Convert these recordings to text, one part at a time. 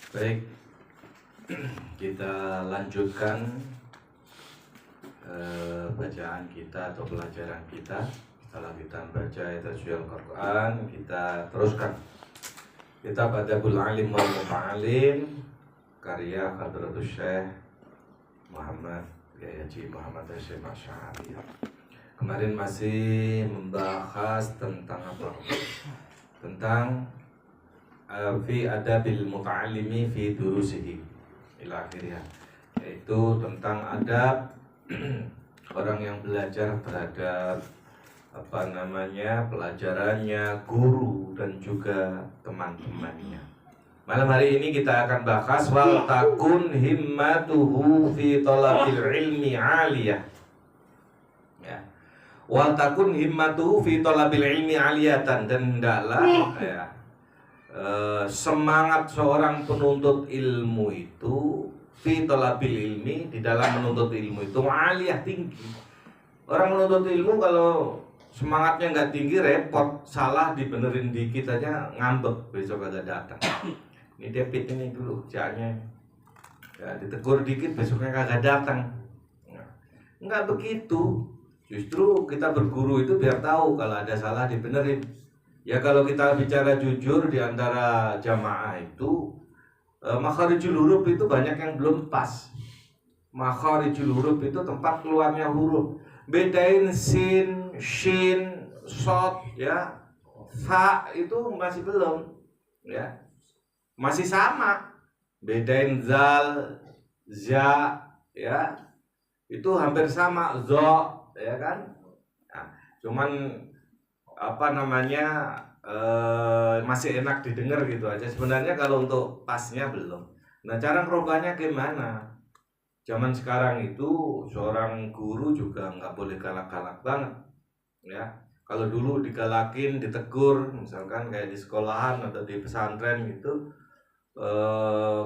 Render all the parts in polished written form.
Baik, kita lanjutkan bacaan kita atau pelajaran kita. Setelah kita membaca tajwid Al-Quran, kita teruskan kitab Adabul Alim wal Muta'alim karya Hadratus Syekh Muhammad Haji Muhammad Hasyim Asy'ari. Kemarin masih membahas tentang apa? Tentang fi adabil muta'allimi fi durusihi ila akhirnya, yaitu tentang adab orang yang belajar terhadap pelajarannya, guru dan juga teman-temannya. Malam hari ini kita akan bahas wal takun himmatuhu fi talabil ilmi aliyah. Ya. Wal takun himmatuhu fi talabil ilmi aliyatan, dan hendaklah semangat seorang penuntut ilmu itu fi talabil ilmi, di dalam menuntut ilmu itu aliyah, tinggi. Orang menuntut ilmu kalau semangatnya nggak tinggi repot, salah dibenerin dikit aja ngambek, besok kagak datang. Ini debit ini dulu caranya, ya, ditegur dikit besoknya kagak datang. Nggak begitu. Justru kita berguru itu biar tahu kalau ada salah dibenerin. Ya kalau kita bicara jujur di antara jamaah itu, makharijul huruf itu banyak yang belum pas. Makharijul huruf itu tempat keluarnya huruf. Bedain sin, shin, shot, ya, fa itu masih belum, ya, masih sama. Bedain zal, za, ya, itu hampir sama, zo, ya kan. Nah, cuman masih enak didengar gitu aja. Sebenarnya kalau untuk pasnya belum. Nah, cara ngerubahnya gimana? Zaman sekarang itu seorang guru juga nggak boleh galak-galak banget, ya. Kalau dulu digalakin, ditegur, misalkan kayak di sekolahan atau di pesantren gitu,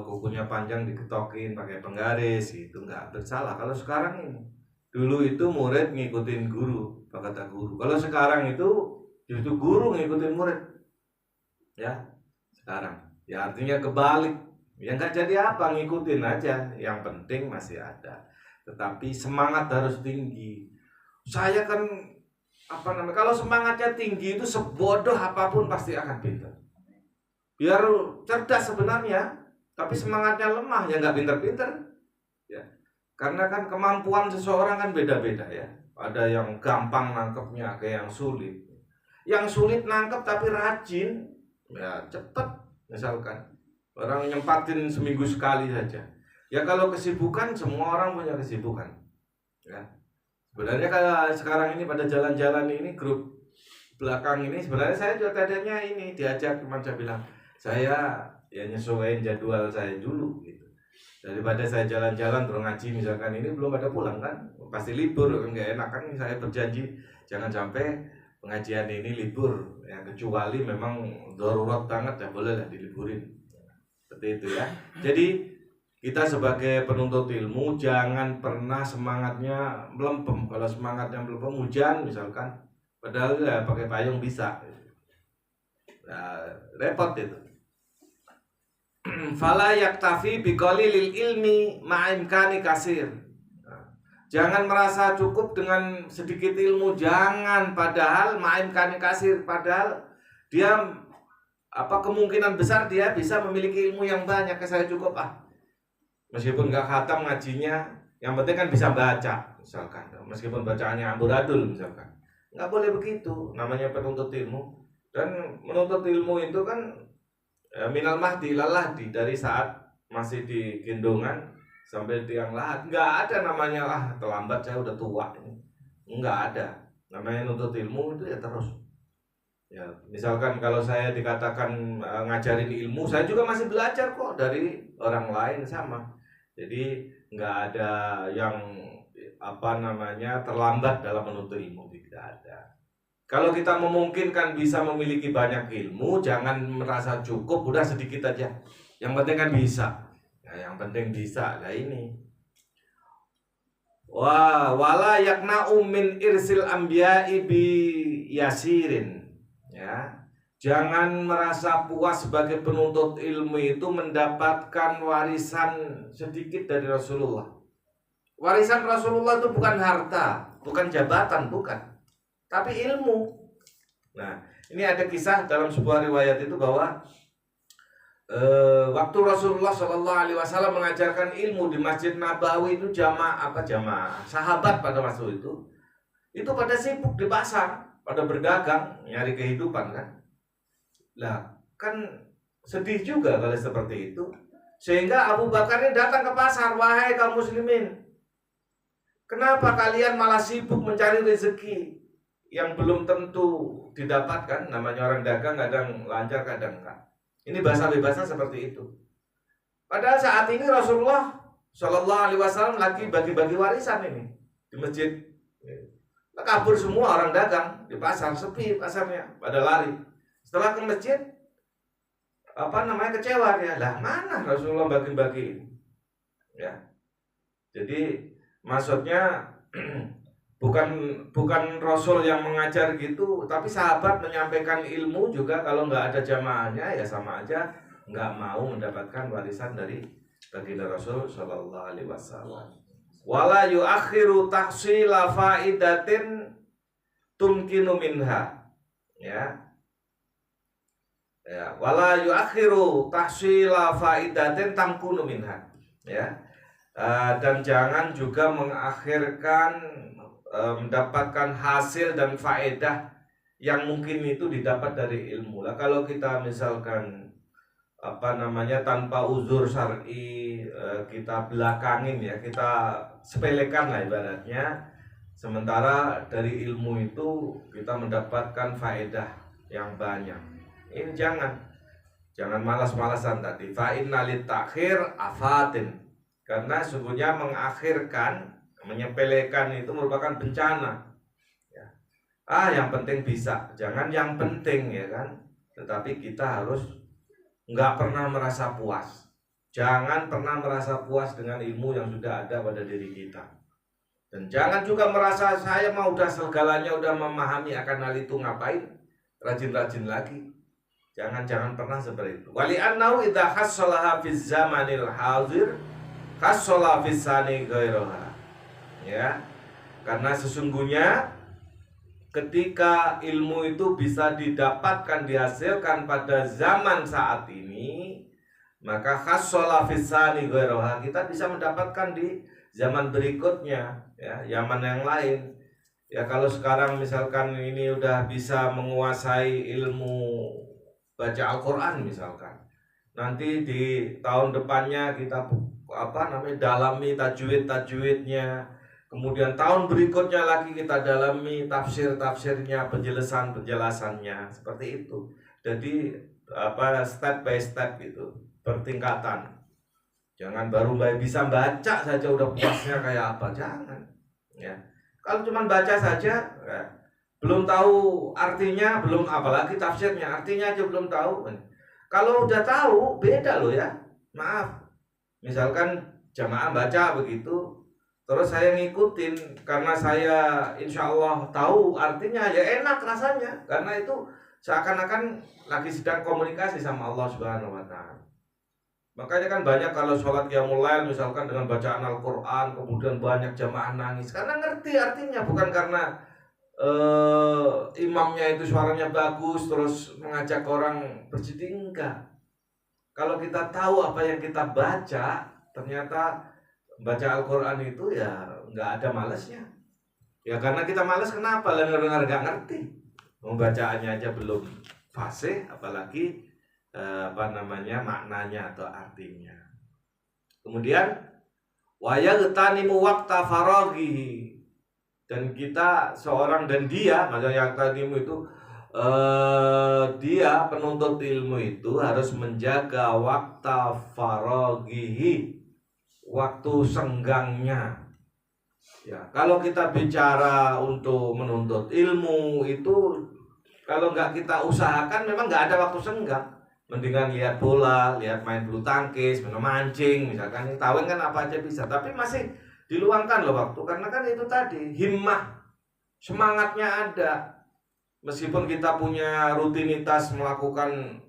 kukunya panjang diketokin pakai penggaris, itu nggak bersalah. Kalau sekarang ini, dulu itu murid ngikutin guru, kata guru. Kalau sekarang itu justru guru ngikutin murid, ya. Sekarang, ya artinya kebalik. Ya nggak jadi apa, ngikutin aja. Yang penting masih ada. Tetapi semangat harus tinggi. Saya kan kalau semangatnya tinggi itu sebodoh apapun pasti akan pintar. Biar cerdas sebenarnya, tapi semangatnya lemah ya nggak pintar-pintar. Ya. Karena kan kemampuan seseorang kan beda-beda ya. Ada yang gampang nangkepnya, ada yang sulit. Yang sulit nangkep tapi rajin, ya cepet. Misalkan orang nyempatin seminggu sekali saja. Ya kalau kesibukan, semua orang punya kesibukan, ya. Sebenarnya kalau sekarang ini pada jalan-jalan ini, grup belakang ini, sebenarnya saya juga tadinya ini diajak, teman saya bilang, saya ya nyesuaiin jadwal saya dulu gitu. Daripada saya jalan-jalan terus ngaji, misalkan ini belum pada pulang kan, pasti libur kan, nggak enak kan. Saya berjanji jangan sampai pengajian ini libur, ya, kecuali memang darurat banget ya boleh lah diliburin. Seperti itu ya. Jadi kita sebagai penuntut ilmu jangan pernah semangatnya melempem. Kalau semangatnya melempem, hujan misalkan, padahal ya pakai payung bisa. Nah, repot itu. Fala yaktafi biqalilil ilmi ma'imkani kasir. Jangan merasa cukup dengan sedikit ilmu, jangan, padahal ma'imkani kasir, padahal dia kemungkinan besar dia bisa memiliki ilmu yang banyak. Saya cukup meskipun gak khatam ngajinya, yang penting kan bisa baca misalkan, meskipun bacaannya amburadul misalkan. Nggak boleh begitu, namanya penuntut ilmu. Dan menuntut ilmu itu kan minal mahdi ilal lahdi, dari saat masih di gendongan sampai tiang lahat. Nggak ada namanya terlambat, saya udah tua ini. Nggak ada. Namanya nuntut ilmu itu ya terus. Ya, misalkan kalau saya dikatakan ngajarin ilmu, saya juga masih belajar kok dari orang lain sama. Jadi nggak ada yang terlambat dalam menuntut ilmu, tidak ada. Kalau kita memungkinkan bisa memiliki banyak ilmu, jangan merasa cukup, udah sedikit aja. Yang penting kan bisa. Nah, yang penting bisa lah ini. Wala yakna'u min irsil anbiya'i bi yasirin. Ya. Jangan merasa puas sebagai penuntut ilmu itu mendapatkan warisan sedikit dari Rasulullah. Warisan Rasulullah itu bukan harta, bukan jabatan, bukan, tapi ilmu. Nah, ini ada kisah dalam sebuah riwayat itu bahwa waktu Rasulullah Shallallahu Alaihi Wasallam mengajarkan ilmu di Masjid Nabawi itu jamaah sahabat pada waktu itu pada sibuk di pasar, pada berdagang, nyari kehidupan kan. Lah, kan sedih juga kalau seperti itu. Sehingga Abu Bakar ini datang ke pasar, wahai kaum muslimin, kenapa kalian malah sibuk mencari rezeki yang belum tentu didapatkan? Namanya orang dagang, kadang lancar, kadang enggak. Ini bahasa bebasnya seperti itu. Padahal saat ini Rasulullah Shallallahu Alaihi Wasallam lagi bagi-bagi warisan ini di masjid. Kabur semua orang dagang di pasar, sepi pasarnya, pada lari. Setelah ke masjid, kecewa dia. Lah mana Rasulullah bagi-bagi? Ya. Jadi maksudnya bukan Rasul yang mengajar gitu, tapi sahabat menyampaikan ilmu juga kalau nggak ada jamaahnya ya sama aja nggak mau mendapatkan warisan dari baginda Rasul Shallallahu Alaihi Wasallam. Wala yuakhiru tahsila faidatin tumkinu minha. Ya. Ya, wala yuakhiru tahsila faidatin tamkunu minha. Ya. Dan jangan juga mengakhirkan mendapatkan hasil dan faedah yang mungkin itu didapat dari ilmu. Lah kalau kita misalkan tanpa uzur syar'i, kita belakangin ya, kita sepelekan lah ibaratnya, sementara dari ilmu itu kita mendapatkan faedah yang banyak. Ini jangan malas-malasan tadi. Fa innalit takhir afatin. Karena sungguhnya mengakhirkan, menyepelekan itu merupakan bencana. Ya. Yang penting bisa, jangan yang penting ya kan. Tetapi kita harus nggak pernah merasa puas. Jangan pernah merasa puas dengan ilmu yang sudah ada pada diri kita. Dan jangan juga merasa saya mau udah segalanya, udah memahami akan hal itu, ngapain rajin-rajin lagi. Jangan pernah seperti itu. Wali annau idza khassalaha fiz zamanil hadir khassala fis sani ghairaha. Ya. Karena sesungguhnya ketika ilmu itu bisa didapatkan, dihasilkan pada zaman saat ini, maka khassala fis sani ghairaha, kita bisa mendapatkan di zaman berikutnya, ya, zaman yang lain. Ya kalau sekarang misalkan ini udah bisa menguasai ilmu baca Al-Quran misalkan, nanti di tahun depannya kita dalami tajwidnya, kemudian tahun berikutnya lagi kita dalami tafsirnya, penjelasannya, seperti itu. Jadi step by step gitu, bertingkatan. Jangan baru bisa baca saja udah puasnya kayak apa, jangan. Ya, kalau cuma baca saja, ya, belum tahu artinya, belum apalagi tafsirnya, artinya aja belum tahu. Kalau udah tahu beda loh ya. Maaf, misalkan jamaah baca begitu, terus saya ngikutin karena saya insya Allah tahu artinya, ya enak rasanya, karena itu seakan-akan lagi sedang komunikasi sama Allah Subhanahu wa Ta'ala. Makanya kan banyak kalau sholat qiyamul lail misalkan dengan bacaan Al-Quran, kemudian banyak jamaah nangis karena ngerti artinya, bukan karena imamnya itu suaranya bagus terus mengajak orang bersedih, enggak. Kalau kita tahu apa yang kita baca, ternyata baca Al-Quran itu ya enggak ada malesnya. Ya karena kita malas, kenapa? Dengar enggak ngerti, membacaannya aja belum fasih, apalagi maknanya atau artinya. Kemudian wa yaghtanimu waqta faraghihi, dan kita seorang dan dia, maksudnya yang tadimu itu dia penuntut ilmu itu harus menjaga waktu faraghihi, waktu senggangnya. Ya, kalau kita bicara untuk menuntut ilmu itu, kalau nggak kita usahakan memang nggak ada waktu senggang. Mendingan lihat bola, lihat main bulu tangkis, mancing, misalkan tawing kan apa aja bisa, tapi masih diluangkan loh waktu, karena kan itu tadi himmah, semangatnya ada. meskipun kita punya rutinitas melakukan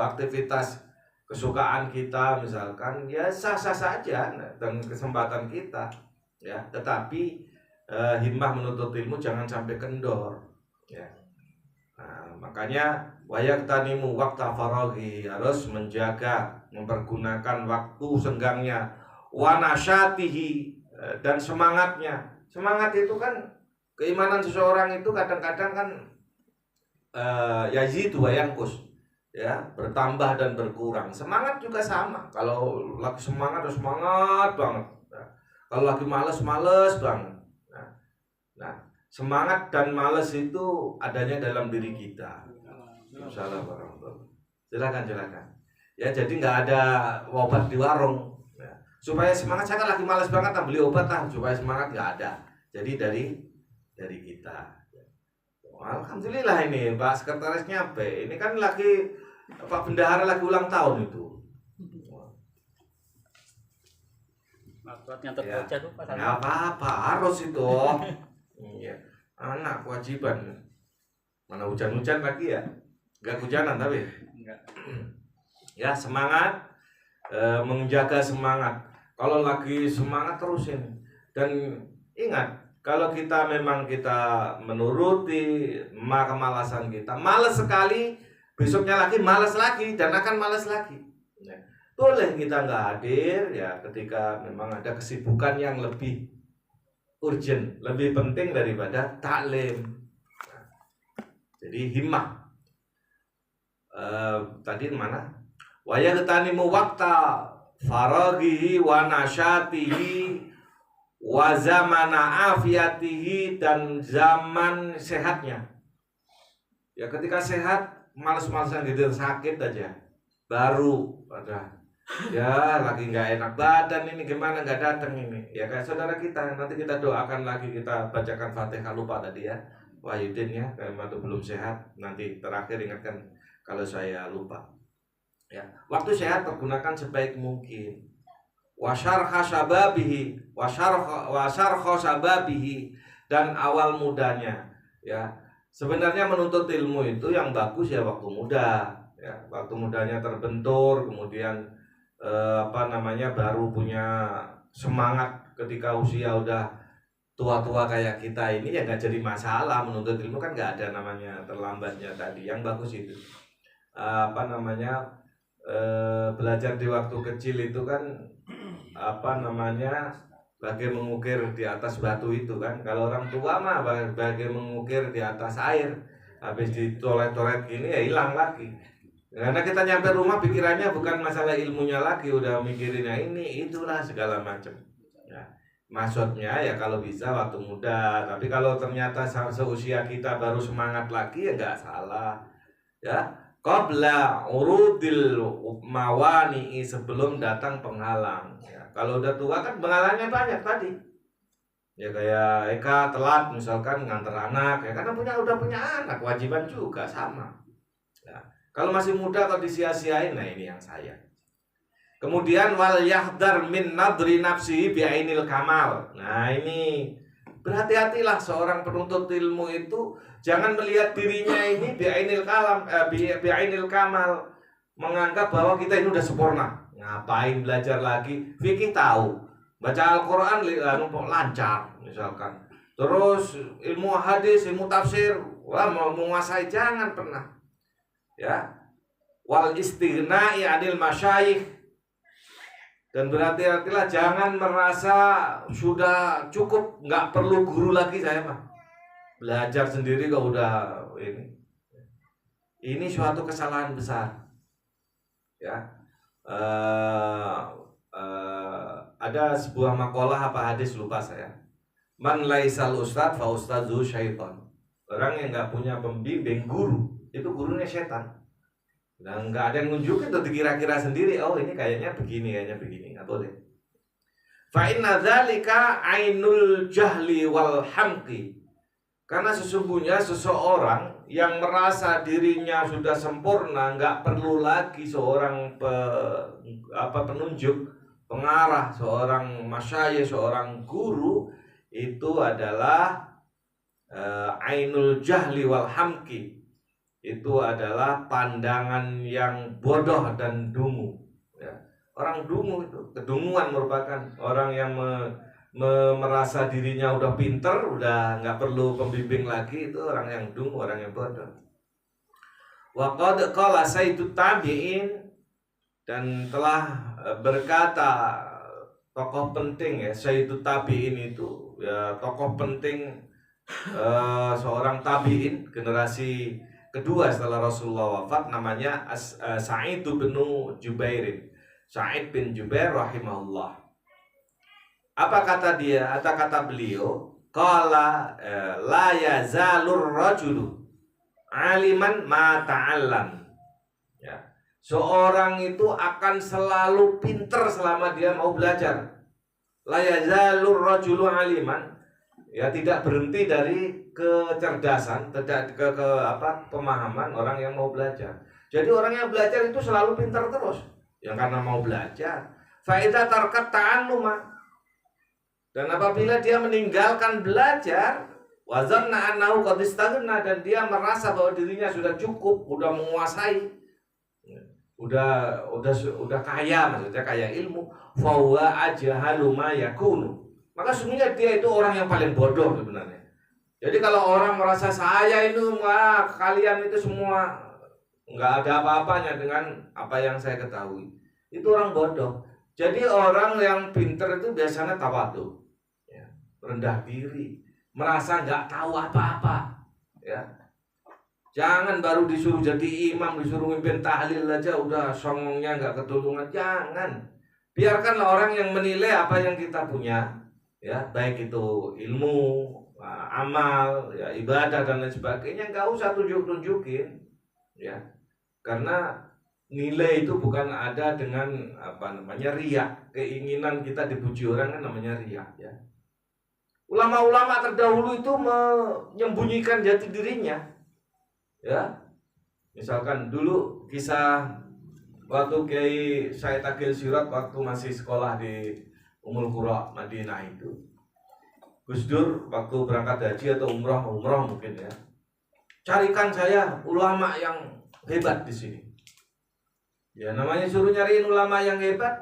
aktivitas kesukaan kita misalkan, ya sah-sah saja dan kesempatan kita, ya. Tetapi himmah menuntut ilmu jangan sampai kendor, ya. Nah, makanya wayaktanimu waktu faraghi, harus menjaga, mempergunakan waktu senggangnya, wanasyatihi, dan semangatnya. Semangat itu kan keimanan seseorang itu kadang-kadang kan yazidu wa yanqus, ya, bertambah dan berkurang. Semangat juga sama. Kalau lagi semangat harus semangat banget. Nah, kalau lagi males banget. Nah, semangat dan males itu adanya dalam diri kita. Assalamualaikum warahmatullahi. Silakan. Ya, jadi nggak ada obat di warung. Ya. Supaya semangat, saya kan lagi males banget, beli obat lah supaya semangat, nggak ada. Jadi dari kita. Alhamdulillah ini Pak Sekretarisnya nyampe. Ini kan lagi Pak Bendahara lagi ulang tahun itu. Ya, nggak apa-apa, harus itu. Iya, anak kewajiban. Mana hujan-hujan lagi ya? Nggak hujanan tapi. Enggak. Ya, semangat, menjaga semangat. Kalau lagi semangat terusin. Dan ingat, kalau kita memang kita menuruti kemalasan kita, malas sekali, besoknya lagi malas lagi dan akan malas lagi. Ya. Boleh kita nggak hadir ya ketika memang ada kesibukan yang lebih urgent, lebih penting daripada taklim. Nah, jadi himmah. Tadi mana? Wayahtanimu wakta faraghihi wa nasyatihi wa zamana afiyatihi, dan zaman sehatnya. Ya ketika sehat, males-malesan gitu, sakit aja baru ada ya lagi nggak enak badan, ini gimana nggak datang ini, ya kayak saudara kita. Nanti kita doakan lagi, kita bacakan Fatihah, lupa tadi ya Wahyudin ya, kalau belum sehat nanti terakhir ingatkan kalau saya lupa ya. Waktu sehat pergunakan sebaik mungkin. Wasyarha sababihi, wasyarha sababihi, dan awal mudanya, ya. Sebenarnya menuntut ilmu itu yang bagus ya waktu muda, ya. Waktu mudanya terbentur, kemudian baru punya semangat. Ketika usia udah tua-tua kayak kita ini ya nggak jadi masalah. Menuntut ilmu kan nggak ada namanya terlambatnya tadi. Yang bagus itu belajar di waktu kecil itu kan bagai mengukir di atas batu itu kan. Kalau orang tua mah bagai mengukir di atas air, habis ditolet-tolet gini ya hilang lagi. Karena kita nyampe rumah pikirannya bukan masalah ilmunya lagi, udah mikirinnya ini itulah segala macam. Ya, maksudnya ya kalau bisa waktu muda, tapi kalau ternyata seusia kita baru semangat lagi ya nggak salah. Ya, qabla urudil mawani, sebelum datang penghalang. Ya, kalau udah tua kan penghalangnya banyak tadi. Ya kayak Eka telat misalkan nganter anak, ya karena udah punya anak, kewajiban juga sama. Ya, kalau masih muda kalau disia-siain, nah ini yang saya. Kemudian wal yahdar min nadri nafsihi bi'ainil kamal. Nah ini berhati-hatilah seorang penuntut ilmu itu jangan melihat dirinya ini bi'ainil kamal, menganggap bahwa kita ini udah sempurna. Ngapain belajar lagi? Fikih tahu, baca Al-Quran lancar misalkan. Terus ilmu hadis, ilmu tafsir, wah mau menguasai, jangan pernah. Ya, wal istighna'i 'anil masyayikh, dan berhati-hatilah jangan merasa sudah cukup, nggak perlu guru lagi saya mah. Belajar sendiri kok udah ini. Ini suatu kesalahan besar. Ya. Ada sebuah makalah apa hadis lupa saya. Man laisal ustad fa ustadzu syaitan. Orang yang nggak punya pembimbing, guru, itu gurunya setan. Dan nggak ada yang nunjukin tuh, dikira-kira sendiri. Oh ini kayaknya begini, nggak boleh. Fa inna dzalika ainul jahli wal hamqi. Karena sesungguhnya seseorang yang merasa dirinya sudah sempurna, nggak perlu lagi seorang penunjuk, pengarah, seorang masyayikh, seorang guru, itu adalah ainul jahli wal hamki, itu adalah pandangan yang bodoh dan dungu. Ya. Orang dungu itu, kedunguan merupakan orang yang merasa dirinya udah pinter, udah nggak perlu pembimbing lagi, itu orang yang dungu, orang yang bodoh. Wa qad qala sayyidut tabi'in, dan telah berkata tokoh penting ya, Sayyidut Tabi'in itu ya, tokoh penting seorang tabi'in generasi kedua setelah Rasulullah wafat, namanya Sa'id bin Jubair. Sa'id bin Jubair rahimahullah. Apa kata dia? Kata beliau, qala la yazalur rajulu aliman ma ta'allam. Ya. Seorang itu akan selalu pinter selama dia mau belajar. La yazalur rajulu aliman, ya, tidak berhenti dari kecerdasan, tidak ke pemahaman orang yang mau belajar. Jadi orang yang belajar itu selalu pinter terus, yang karena mau belajar. Fa idza tarkat ta'alluma, dan apabila dia meninggalkan belajar, wa zanna annahu qad istaghna, dan dia merasa bahwa dirinya sudah cukup, sudah menguasai, udah kaya, maksudnya kaya ilmu, fa huwa ajhalu ma yakunu, maka sesungguhnya dia itu orang yang paling bodoh sebenarnya. Jadi kalau orang merasa saya itu, kalian itu semua nggak ada apa-apanya dengan apa yang saya ketahui, itu orang bodoh. Jadi orang yang pinter itu biasanya tawadu, ya, rendah diri, merasa nggak tahu apa-apa, ya. Jangan baru disuruh jadi imam, disuruh mimpin tahlil aja udah songongnya nggak ketulungan. Jangan. Biarkanlah orang yang menilai apa yang kita punya, ya, baik itu ilmu, amal, ya, ibadah dan lain sebagainya, nggak usah tunjukin, ya. Karena nilai itu bukan ada dengan riya, keinginan kita dipuji orang kan namanya riya, ya. Ulama-ulama terdahulu itu menyembunyikan jati dirinya, ya. Misalkan dulu kisah waktu Kiai Said Agil Sirot waktu masih sekolah di Ummul Qura Madinah itu, Gus Dur waktu berangkat haji atau umroh mungkin, ya, carikan saya ulama yang hebat di sini. Ya, namanya suruh nyariin ulama yang hebat.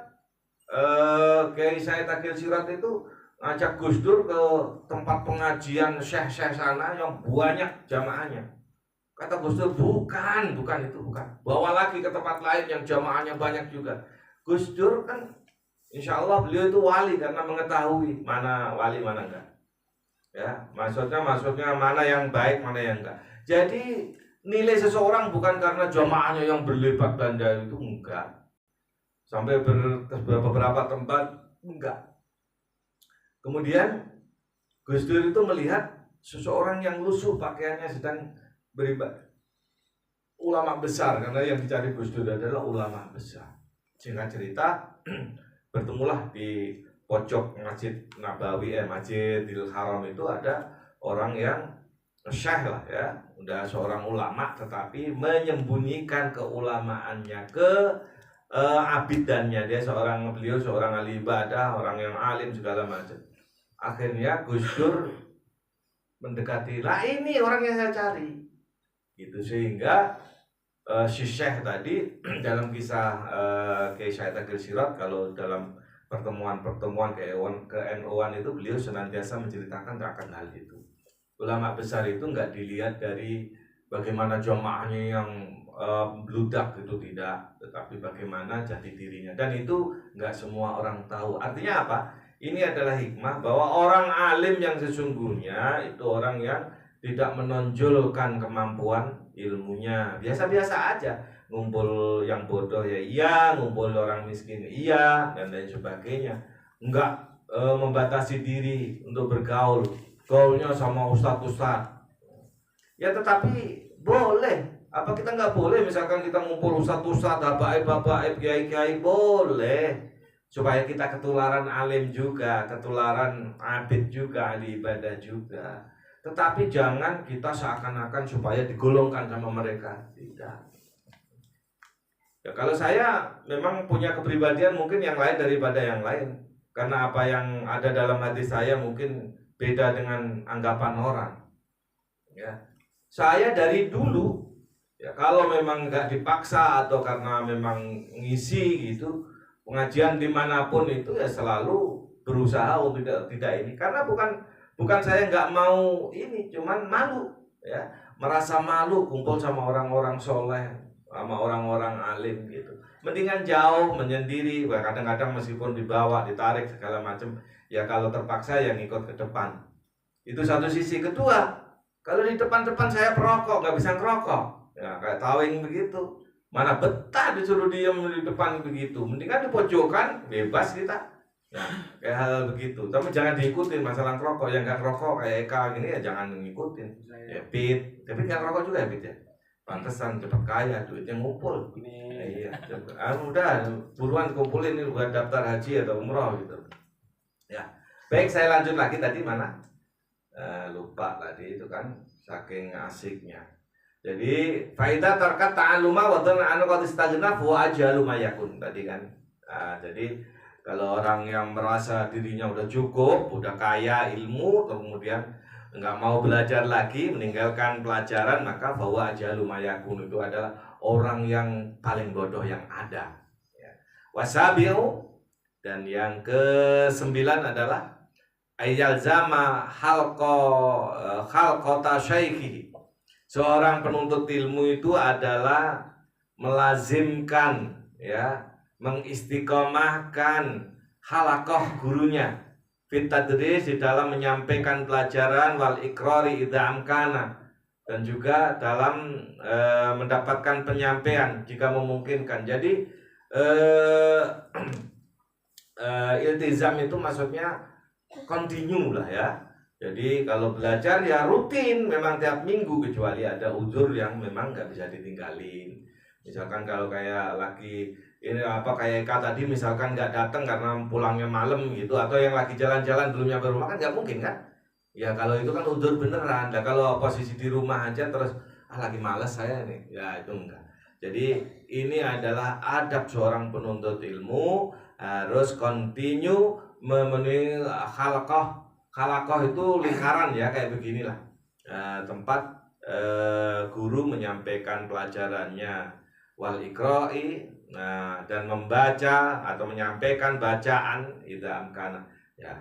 Kiai Said Agil Sirot itu ngajak Gus Dur ke tempat pengajian syekh-syekh sana yang banyak jamaahnya. Kata Gus Dur, bukan itu. Bawa lagi ke tempat lain yang jamaahnya banyak juga. Gus Dur kan insya Allah beliau itu wali karena mengetahui mana wali mana enggak. Ya, maksudnya mana yang baik mana yang enggak. Jadi nilai seseorang bukan karena jamaahnya yang berlipat ganda itu, enggak. Sampai beberapa tempat enggak. Kemudian Gus Dur itu melihat seseorang yang lusuh pakaiannya sedang beribadah, ulama besar, karena yang dicari Gus Dur adalah ulama besar. Singkat cerita, bertemulah di pojok Masjid Nabawi, Masjidil Haram itu ada orang yang syekh lah, ya, udah seorang ulama tetapi menyembunyikan keulamaannya, abidannya. Beliau seorang ahli ibadah, orang yang alim segala macam. Akhirnya Gus Dur mendekati, lah ini orang yang saya cari. Gitu, sehingga si syekh tadi dalam kisah Kiai Said Agil Sirot, kalau dalam pertemuan ke-NU-an itu beliau senantiasa menceritakan akan hal itu. Ulama besar itu nggak dilihat dari bagaimana jamaahnya yang bludak, itu tidak, tetapi bagaimana jati dirinya, dan itu nggak semua orang tahu. Artinya apa? Ini adalah hikmah bahwa orang alim yang sesungguhnya itu orang yang tidak menonjolkan kemampuan ilmunya, biasa-biasa aja. Ngumpul yang bodoh ya iya, ngumpul orang miskin iya, dan lain sebagainya. Enggak membatasi diri untuk bergaul, gaulnya sama ustadz. Ya, tetapi boleh. Apa kita nggak boleh misalkan kita ngumpul ustadz, habaib, kiai, boleh. Supaya kita ketularan alim juga, ketularan abid juga, ahli ibadah juga. Tetapi jangan kita seakan-akan supaya digolongkan sama mereka. Tidak. Ya, kalau saya memang punya kepribadian mungkin yang lain daripada yang lain. Karena apa yang ada dalam hati saya mungkin beda dengan anggapan orang. Ya, saya dari dulu ya kalau memang nggak dipaksa atau karena memang ngisi gitu pengajian dimanapun itu ya selalu berusaha untuk tidak ini karena bukan saya nggak mau ini cuman malu ya merasa malu kumpul sama orang-orang soleh sama orang-orang alim gitu mendingan jauh menyendiri kadang-kadang meskipun dibawa ditarik segala macam ya kalau terpaksa yang ikut ke depan itu satu sisi. Kedua, kalau di depan-depan saya perokok, nggak bisa ngerokok. Ya, kayak tawing begitu. Mana betah disuruh diam di depan begitu. Mendingan di pojokan, bebas kita. Nah, kayak hal begitu. Tapi jangan diikutin masalah ngerokok. Yang nggak ngerokok kayak Eka gini ya jangan ngikutin. Ya, Pit. Tapi nggak ngerokok juga ya, Pit ya? Pantesan cepat kaya, duitnya ngumpul. Iya, udah buruan kumpulin ini buat daftar haji atau umroh gitu. Ya, baik saya lanjut lagi tadi mana? Lupa tadi itu kan saking asiknya. Jadi faida terkat ta'aluma wa dhanna an qad istaghna fa ajalu mayakun tadi kan. Jadi kalau orang yang merasa dirinya udah cukup, udah kaya ilmu, kemudian nggak mau belajar lagi, meninggalkan pelajaran, maka bahwa ajalu mayakun itu adalah orang yang paling bodoh yang ada. Ya. Wasabiu dan yang ke-9 adalah ayal zama halqata syaikhi. Seorang penuntut ilmu itu adalah melazimkan ya, mengistiqomahkan halakoh gurunya fit tadris di dalam menyampaikan pelajaran wal ikrari idza amkana dan juga dalam mendapatkan penyampaian jika memungkinkan. Jadi iltizam itu maksudnya continue lah ya. Jadi kalau belajar ya rutin memang tiap minggu kecuali ada uzur yang memang nggak bisa ditinggalin. Misalkan kalau kayak lagi ini kayak Eka tadi misalkan nggak datang karena pulangnya malam gitu atau yang lagi jalan-jalan belum nyampe rumah kan nggak mungkin kan? Ya kalau itu kan uzur beneran. Nah kalau posisi di rumah aja terus lagi males saya nih, ya itu enggak. Jadi ini adalah adab seorang penuntut ilmu harus continue memenuhi halakoh itu lingkaran ya kayak beginilah tempat guru menyampaikan pelajarannya wal ikra'i dan membaca atau menyampaikan bacaan idza amkana ya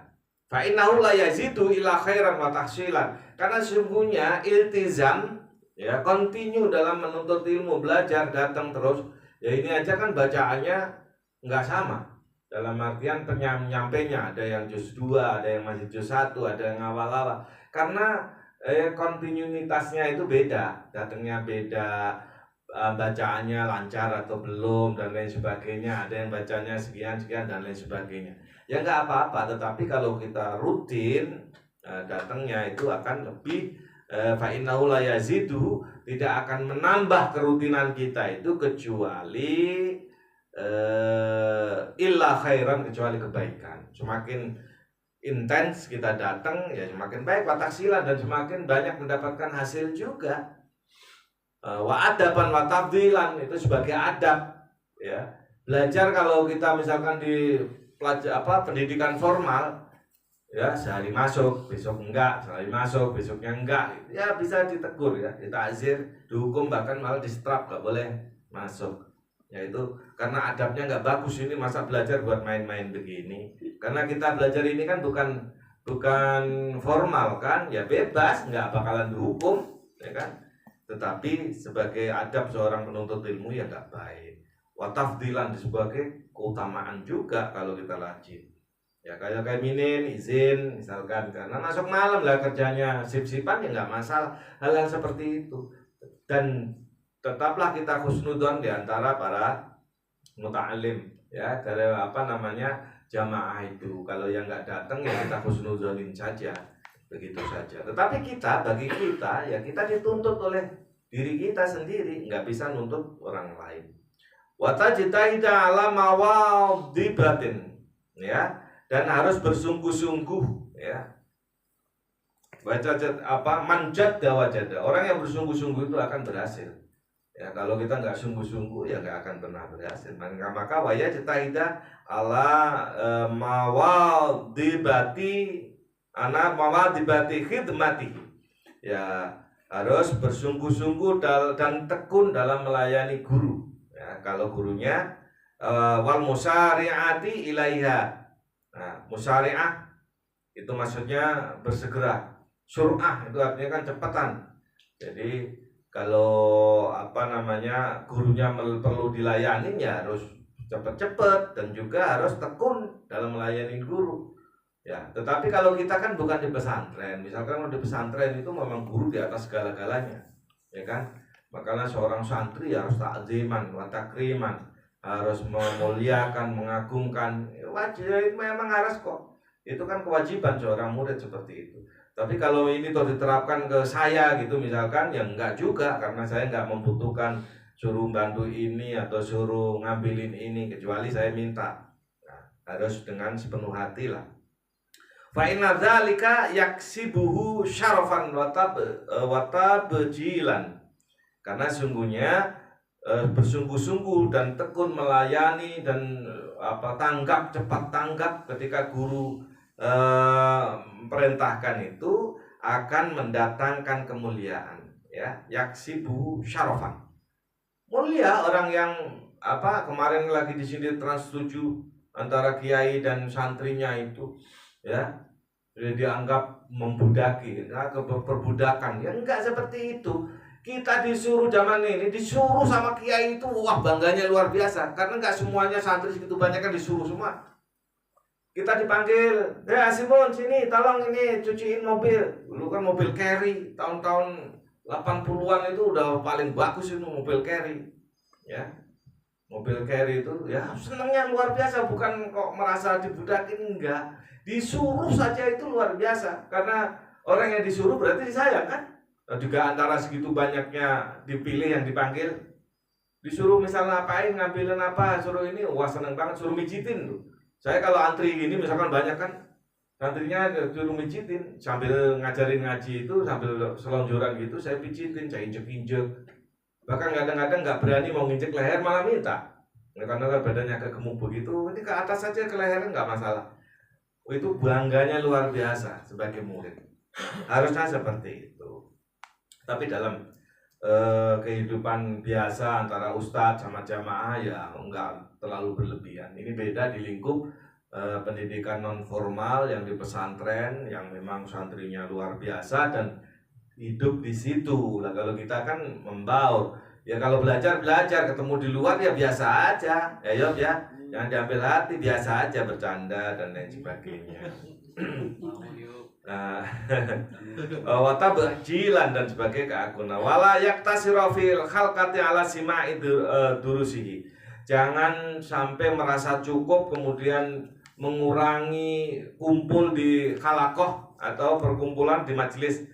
fa innahu la yazidu ila khairan wa tahsilan karena sesungguhnya iltizam ya continue dalam menuntut ilmu belajar datang terus ya ini aja kan bacaannya nggak sama dalam artian penyampainya ada yang juz 2, ada yang masih juz 1, ada yang awal-awal karena kontinuitasnya itu beda datangnya beda bacaannya lancar atau belum dan lain sebagainya ada yang bacanya sekian dan lain sebagainya ya nggak apa-apa tetapi kalau kita rutin datangnya itu akan lebih fa innahu la yazidu tidak akan menambah kerutinan kita itu kecuali illa khairan kecuali kebaikan. Semakin intens kita datang ya semakin baik wataksilan dan semakin banyak mendapatkan hasil juga. Wa adaban wa tafdilan itu sebagai adab ya. Belajar kalau kita misalkan di pendidikan formal ya sehari masuk besok enggak, sehari masuk besoknya enggak ya bisa ditegur ya, ditakzir, dihukum bahkan malah distrap enggak boleh masuk. Ya itu karena adabnya nggak bagus ini masa belajar buat main-main begini karena kita belajar ini kan bukan formal kan ya bebas nggak bakalan dihukum ya kan tetapi sebagai adab seorang penuntut ilmu ya nggak baik watafdilan sebagai keutamaan juga kalau kita rajin ya kayak minin izin misalkan karena masuk malam lah kerjanya sip-sipan ya nggak masalah hal-hal seperti itu dan tetaplah kita husnudzon di antara para muta'alim ya dari jamaah itu kalau yang nggak datang ya kita husnudzonin saja begitu saja tetapi bagi kita ya kita dituntut oleh diri kita sendiri nggak bisa nuntut orang lain watajtahida ala mawadibatin ya dan harus bersungguh-sungguh ya manjad dawajada orang yang bersungguh-sungguh itu akan berhasil. Ya kalau kita nggak sungguh-sungguh ya nggak akan pernah berhasil. Maka waya cetahida ala mawadibati khidmati. Ya harus bersungguh-sungguh dan tekun dalam melayani guru. Ya, kalau gurunya wal musari'ati ilaiha. Nah, musari'ah itu maksudnya bersegera. Sur'ah itu artinya kan cepatan. Jadi kalau gurunya perlu dilayani ya harus cepat-cepat dan juga harus tekun dalam melayani guru. Ya, tetapi kalau kita kan bukan di pesantren, misalkan di pesantren itu memang guru di atas segala-galanya, ya kan? Makanya seorang santri harus takziman, wa takriman, harus memuliakan, mengagungkan, wajib memang harus kok. Itu kan kewajiban seorang murid seperti itu. Tapi kalau ini tuh diterapkan ke saya gitu misalkan, ya enggak juga, karena saya enggak membutuhkan suruh bantu ini atau suruh ngambilin ini, kecuali saya minta. Nah, harus dengan sepenuh hati lah. Fa inna dzalika yaksibuhu syarafan wa tabjilan. Karena sungguhnya bersungguh-sungguh dan tekun melayani dan cepat tanggap ketika guru perintahkan itu akan mendatangkan kemuliaan, ya. Yaksibuhu syarafan. Mulia orang yang kemarin lagi di sini Trans 7 antara kiai dan santrinya itu, ya, dianggap membudaki, perbudakan. Ya enggak seperti itu. Kita disuruh zaman ini, disuruh sama kiai itu, wah bangganya luar biasa. Karena enggak semuanya santri segitu banyak kan disuruh semua. Kita dipanggil, Simon sini, tolong ini cuciin mobil. Dulu kan mobil carry, tahun-tahun 80-an itu udah paling bagus itu mobil carry, ya. Mobil carry itu ya senangnya luar biasa, bukan kok merasa dibudakin, enggak. Disuruh saja itu luar biasa, karena orang yang disuruh berarti disayang kan. Juga antara segitu banyaknya dipilih yang dipanggil, disuruh misalnya ngapain, ngambilin apa, suruh ini, wah seneng banget, suruh mijitin tuh. Saya kalau antri gini misalkan banyak kan, santrinya suruh mijitin, sambil ngajarin ngaji itu, sambil selonjoran gitu, saya pijitin, saya injek-injek. Bahkan kadang-kadang nggak berani mau nginjek leher, malah minta. Karena badannya agak gemuk begitu, ini ke atas saja ke lehernya nggak masalah. Itu bangganya luar biasa sebagai murid. Harusnya seperti itu. Tapi dalam kehidupan biasa antara ustadz sama jamaah ya enggak terlalu berlebihan. Ini beda di lingkup pendidikan non formal yang di pesantren, yang memang santrinya luar biasa dan hidup di situ. Nah, kalau kita kan membaur, ya kalau belajar ketemu di luar ya biasa aja, ya jangan diambil hati, biasa aja, bercanda dan lain sebagainya. Nah, watabjilan dan sebagai keagungan. Wala yaktasiru fil khalqati ala sima'i durusihi. Jangan sampai merasa cukup kemudian mengurangi kumpul di khalaqah atau perkumpulan di majelis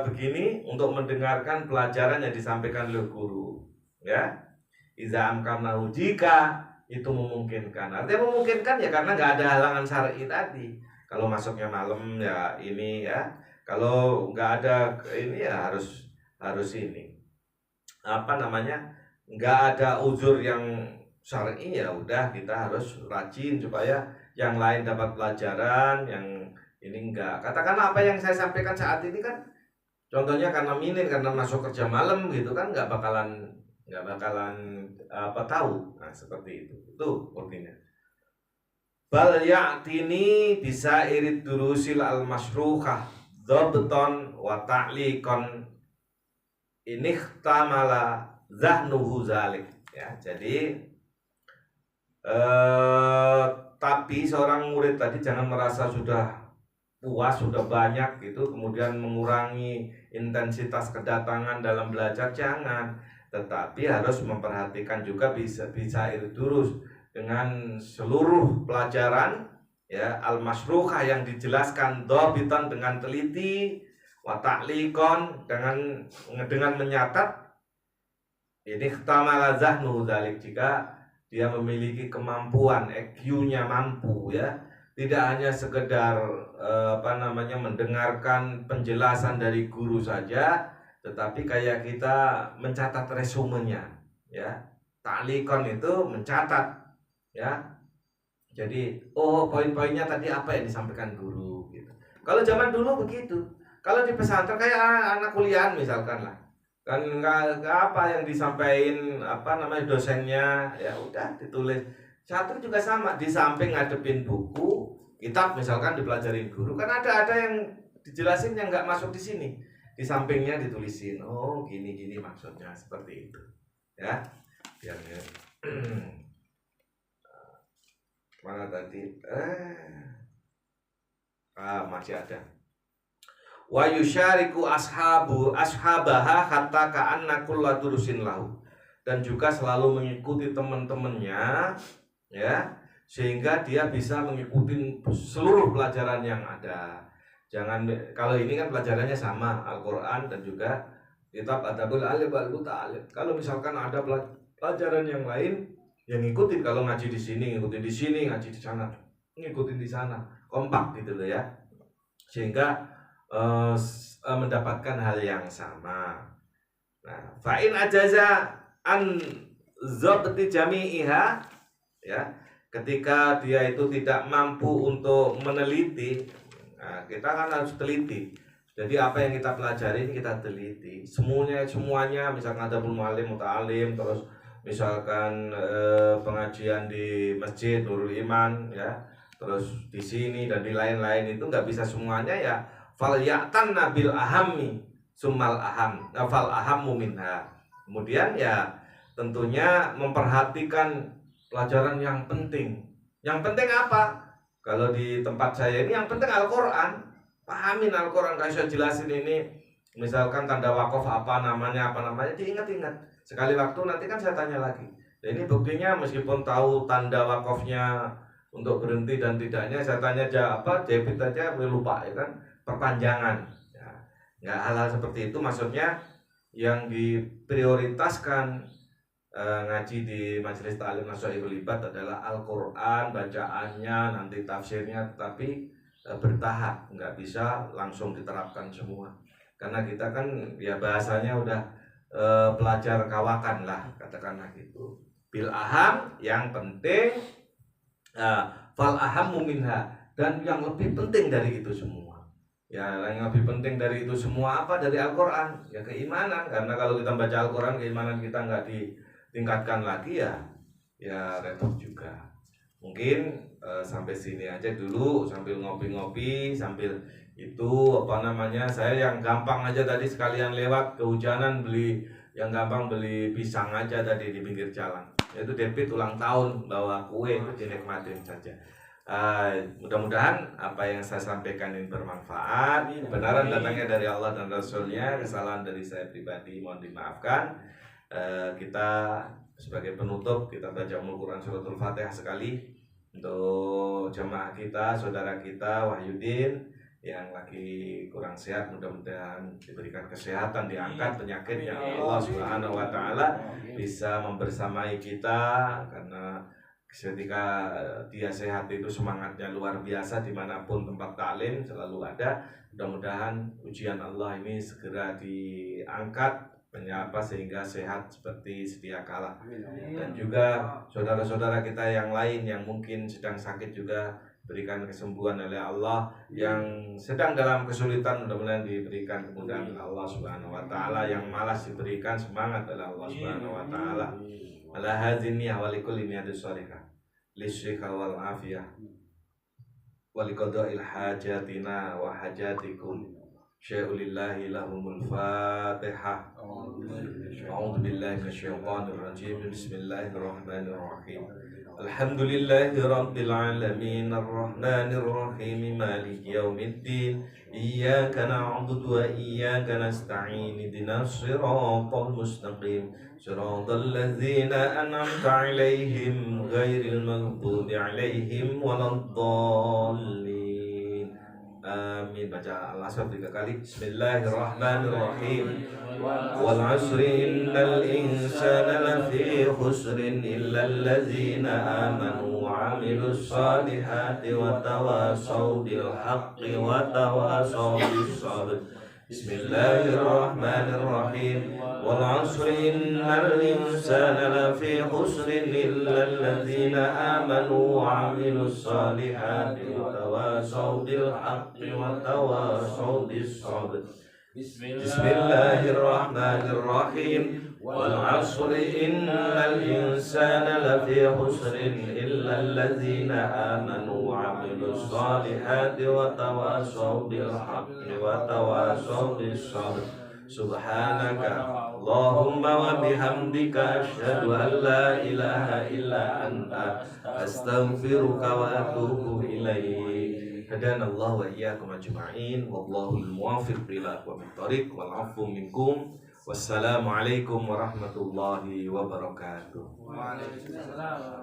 begini untuk mendengarkan pelajaran yang disampaikan oleh guru, ya. Iza amkanahu, jika itu memungkinkan. Artinya memungkinkan ya karena nggak ada halangan syar'i tadi. Kalau masuknya malam ya ini, ya. Kalau nggak ada ini ya harus ini. Nggak ada uzur yang syar'i, ya udah kita harus rajin supaya yang lain dapat pelajaran, yang ini enggak. Katakanlah apa yang saya sampaikan saat ini kan contohnya karena karena masuk kerja malam gitu kan nggak bakalan tahu. Nah, seperti itu. Itu artinya. Bal ya'tini bisa irid durusil al-masyruhah dhabtan wa ta'liqan iniktamala zahnuhu zalik. Ya, jadi tapi seorang murid tadi jangan merasa sudah puas, sudah banyak gitu, kemudian mengurangi intensitas kedatangan dalam belajar, jangan. Tetapi harus memperhatikan juga bisa durus dengan seluruh pelajaran, ya, al-masyruhah yang dijelaskan dhabitan dengan teliti, wa ta'liqan dengan menyatat, ini khtamala zahnu dzalik, jika dia memiliki kemampuan, EQ-nya mampu, ya. Tidak hanya sekedar mendengarkan penjelasan dari guru saja, tetapi kayak kita mencatat resumenya, ya. Ta'liqan itu mencatat, ya. Jadi poin-poinnya tadi apa yang disampaikan guru gitu. Kalau zaman dulu begitu. Kalau di pesantren kayak anak kuliahan misalkan lah, kan nggak apa yang disampaikan dosennya ya udah ditulis. Satu juga sama, di samping ngadepin buku kitab misalkan dipelajarin guru, kan ada yang dijelasin yang nggak masuk di sini, di sampingnya ditulisin, oh gini maksudnya seperti itu ya, biar mana tadi masih ada. Wa yusyariku ashabaha hatta ka'anna kulla durusin lahu, dan juga selalu mengikuti teman-temannya ya, sehingga dia bisa mengikuti seluruh pelajaran yang ada. Jangan, kalau ini kan pelajarannya sama Al-Qur'an dan juga kitab Adabul Alim wal Muta'alim. Kalau misalkan ada pelajaran yang lain, yang ngikutin, kalau ngaji di sini ngikutin di sini, ngaji di sana ngikutin di sana, kompak gitu loh ya, sehingga mendapatkan hal yang sama. Nah, fa'in ajaza an zabti jami'iha ya, ketika dia itu tidak mampu untuk meneliti, nah, kita kan harus teliti. Jadi apa yang kita pelajari kita teliti semuanya, misalkan ada Mu'alim, Muta'alim, terus misalkan pengajian di Masjid Nurul Iman ya, terus di sini dan di lain-lain, itu nggak bisa semuanya ya. Fal ya'tan nabil ahami sumal aham, fal ahammu minha. Kemudian ya tentunya memperhatikan pelajaran yang penting. Yang penting apa? Kalau di tempat saya ini yang penting Al-Qur'an. Pahamin Al-Qur'an, kayak saya jelasin ini. Misalkan tanda wakaf apa namanya, diingat-ingat. Sekali waktu nanti kan saya tanya lagi. Dan ini buktinya, meskipun tahu tanda wakafnya untuk berhenti dan tidaknya, saya tanya aja debit aja lupa ya kan, perpanjangan. Ya, nggak hal-hal seperti itu, maksudnya yang diprioritaskan ngaji di Majelis Ta'lim Nasha'irul Ibad adalah Al-Qur'an, bacaannya, nanti tafsirnya, tetapi bertahap, nggak bisa langsung diterapkan semua. Karena kita kan ya bahasanya udah pelajar kawakan lah, katakanlah gitu. Bil aham, yang penting, fal ahammu minha, dan yang lebih penting dari itu semua. Ya, yang lebih penting dari itu semua apa? Dari Al-Qur'an, ya keimanan. Karena kalau kita baca Al-Qur'an, keimanan kita nggak ditingkatkan lagi ya repot juga. Mungkin sampai sini aja dulu, sambil ngopi-ngopi, sambil itu saya yang gampang aja tadi sekalian lewat kehujanan yang gampang beli pisang aja tadi di pinggir jalan. Itu debit ulang tahun, bawa kue, itu dinikmatin saja. Mudah-mudahan apa yang saya sampaikan ini bermanfaat. Kebenaran datangnya dari Allah dan Rasulnya, kesalahan dari saya pribadi mohon dimaafkan. Kita sebagai penutup, kita baca Al-Quran suratul Fatihah sekali untuk jamaah kita, saudara kita Wahyudin yang lagi kurang sehat, mudah-mudahan diberikan kesehatan, diangkat penyakitnya, Allah Subhanahu wa taala bisa membersamai kita, karena ketika dia sehat itu semangatnya luar biasa, dimanapun tempat taklim selalu ada. Mudah-mudahan ujian Allah ini segera diangkat sehingga sehat seperti sedia kala. Dan juga saudara-saudara kita yang lain yang mungkin sedang sakit juga berikan kesembuhan oleh Allah, yang sedang dalam kesulitan mudah-mudahan diberikan kemudahan oleh Allah Subhanahu wa taala, yang malas diberikan semangat oleh Allah Subhanahu wa taala. Ala hadzini wa likulli niyatis shalihah lisyika wal afiyah wa liqada'il hajatina wa hajatikum. Syai'ulillahi lahumul fatihah. A'udzu billahi minasyaitonir rajim. Bismillahirrahmanirrahim. Alhamdulillahi rabbil alamin, arrahmanir rahim, maliki yaumiddin. Iyyaka na'budu wa iyyaka nasta'in. Ihdinas siratal mustaqim. Siratal ladzina an'amta 'alaihim ghairil maghdubi 'alaihim waladdallin. Amin. Baca Al-Asr 3 kali. Bismillahirrahmanirrahim. Wal 'asri innal insana lafi khusrin illa allazina amanu wa 'amilus salihati wa tawasaw bil haqqi wa tawasaw bis sabr. Bismillahirrahmanirrahim. Wal 'asri innal insana lafi khusrin illa alladzina amanu wa 'amilus solihati wa tawasaw bil haqqi wa tawasaw bis sabr. Bismillahirrahmanirrahim. Wal 'asri innal insana lafi khusrin illa alladzina amanu wa 'amilus solihati wa tawasaw bil haqqi wa tawasaw bis sabr. Subhanaka Allahumma wa bihamdika asyhadu an la ilaha illa anta astaghfiruka wa atubu ilaik. Hadanallahu wa iyyakum ajma'in wallahu al-muwaffiq ila aqwamit thoriq wal 'afwu minkum. Wassalamualaikum warahmatullahi wabarakatuh. Waalaikumsalam.